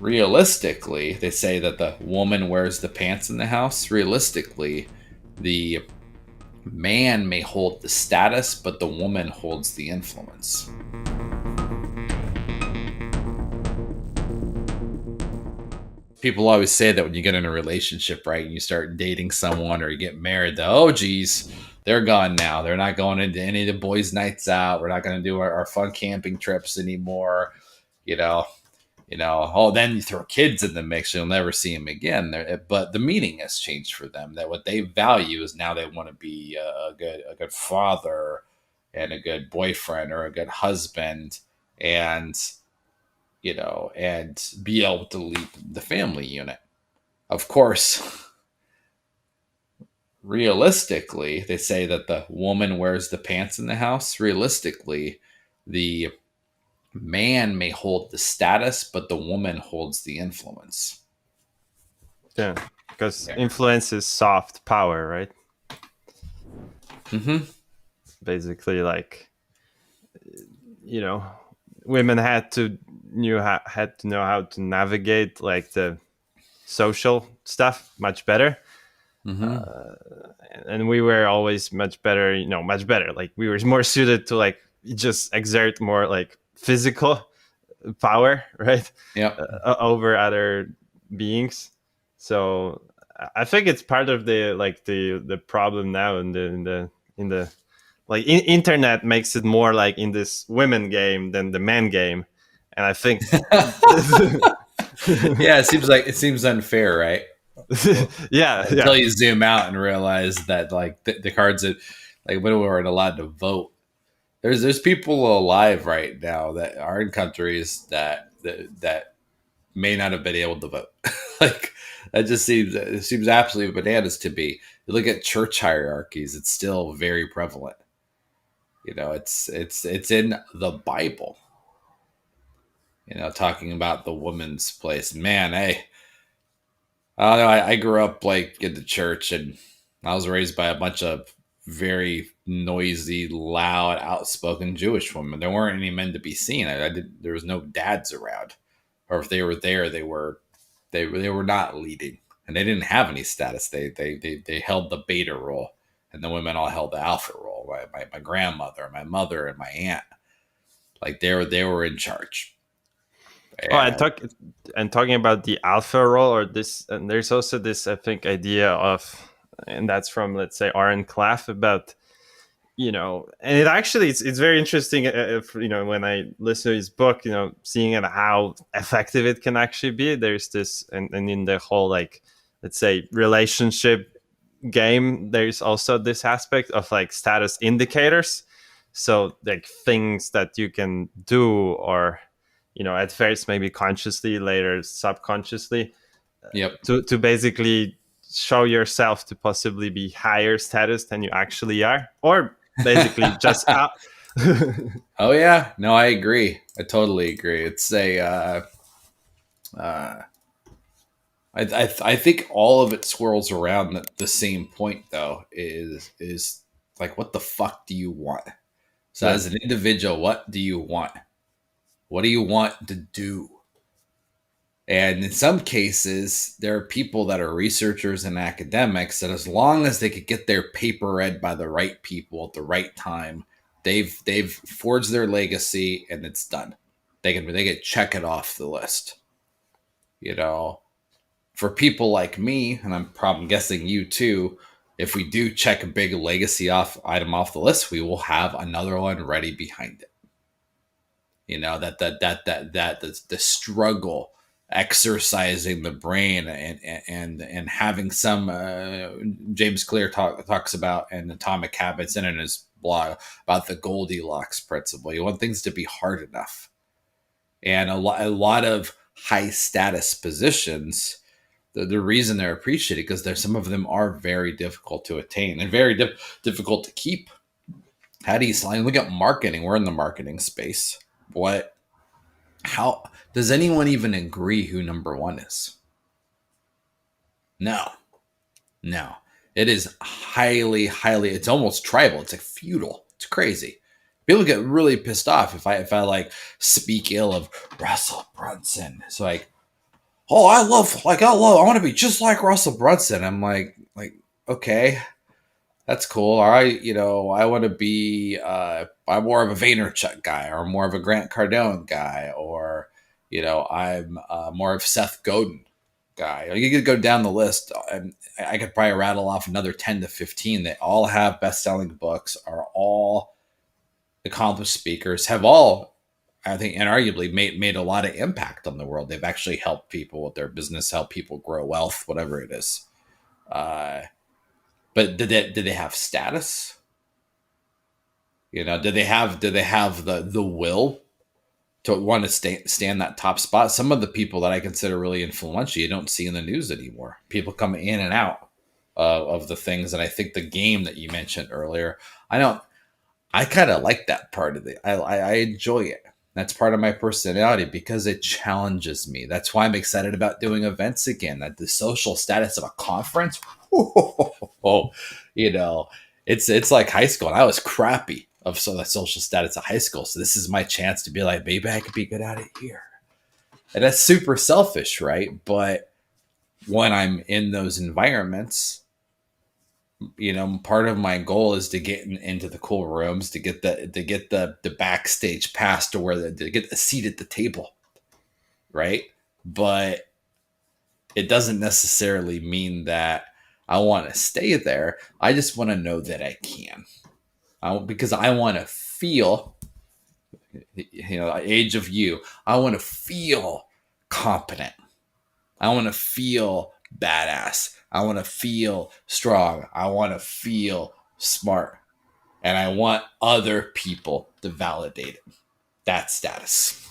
Realistically, they say that the woman wears the pants in the house. Realistically, the man may hold the status, but the woman holds the influence. People always say that when you get in a relationship, right, and you start dating someone or you get married, that, oh, geez, they're gone now. They're not going into any of the boys' nights out. We're not going to do our fun camping trips anymore. You know, oh, then you throw kids in the mix, you'll never see them again. But the meaning has changed for them. That what they value is now they want to be a good father and a good boyfriend or a good husband, and and be able to lead the family unit. Of course, realistically, they say that the woman wears the pants in the house. Realistically, the man may hold the status, but the woman holds the influence. Yeah, because influence is soft power, right? Mm-hmm. Basically, like, women had to know how to navigate like the social stuff much better. Mm-hmm. And we were always much better, much better. Like, we were more suited to like just exert more like physical power, right? Yep. Over other beings. So I think it's part of the problem now in the like internet makes it more like in this women game than the man game, and I think Yeah, it seems unfair, right? yeah, Until you zoom out and realize that like the cards that like women weren't allowed to vote. There's people alive right now that are in countries that may not have been able to vote. Like that just seems absolutely bananas to me. You look at church hierarchies; it's still very prevalent. It's in the Bible. Talking about the woman's place. Man, hey, I don't know. I grew up like in the church, and I was raised by a bunch of very noisy, loud, outspoken Jewish women. There weren't any men to be seen. There was no dads around, or if they were there, they were not leading, and they didn't have any status. They held the beta role, and the women all held the alpha role. My grandmother, my mother, and my aunt, like they were in charge. Oh, And and talking about the alpha role or this, and there's also this, I think, idea of, and that's from, let's say, Aaron Claff about, and it actually it's very interesting if when I listen to his book, seeing how effective it can actually be. There's this, and in the whole, like, let's say, relationship game, there's also this aspect of like status indicators. So like things that you can do, or at first maybe consciously, later subconsciously, yep. to basically show yourself to possibly be higher status than you actually are, or basically just Oh yeah, no, I agree. I totally agree. It's a I think all of it swirls around the same point, though, is like, what the fuck do you want? So yeah. as an individual, what do you want? What do you want to do? And in some cases, there are people that are researchers and academics that, as long as they could get their paper read by the right people at the right time, they've forged their legacy and it's done. They can check it off the list. You know, for people like me, and I'm probably guessing you too, if we do check a big legacy item off the list, we will have another one ready behind it. That the struggle, exercising the brain, and having some James Clear talks about in Atomic Habits and in his blog about the Goldilocks principle. You want things to be hard enough, and a lot of high status positions, the reason they're appreciated because some of them are very difficult to attain and very difficult to keep. How do you look at marketing? We're in the marketing space. How does anyone even agree who number one is? No. It is highly, it's almost tribal. It's like feudal. It's crazy. People get really pissed off if I like speak ill of Russell Brunson. It's like, oh, I want to be just like Russell Brunson. I'm like, okay, that's cool. All right, I want to be. I'm more of a Vaynerchuk guy, or more of a Grant Cardone guy, or I'm more of Seth Godin guy. You could go down the list, and I could probably rattle off another 10 to 15 that all have best-selling books, are all accomplished speakers, have all, I think, inarguably made a lot of impact on the world. They've actually helped people with their business, help people grow wealth, whatever it is. Uh, but did they have status? Did they have the will to want to stand that top spot? Some of the people that I consider really influential, you don't see in the news anymore. People come in and out of the things, and I think the game that you mentioned earlier, I don't. I kind of like that part of it. I enjoy it. That's part of my personality because it challenges me. That's why I'm excited about doing events again. That the social status of a conference, oh, you know, it's like high school. And I was crappy of the social status of high school. So this is my chance to be like, maybe I could be good at it here. And that's super selfish, right? But when I'm in those environments, part of my goal is to get into the cool rooms, to get the backstage pass to to get a seat at the table, right? But it doesn't necessarily mean that I want to stay there. I just want to know that I can, because I want to feel, age of you. I want to feel competent. I want to feel badass. I want to feel strong. I want to feel smart. And I want other people to validate it. That's status.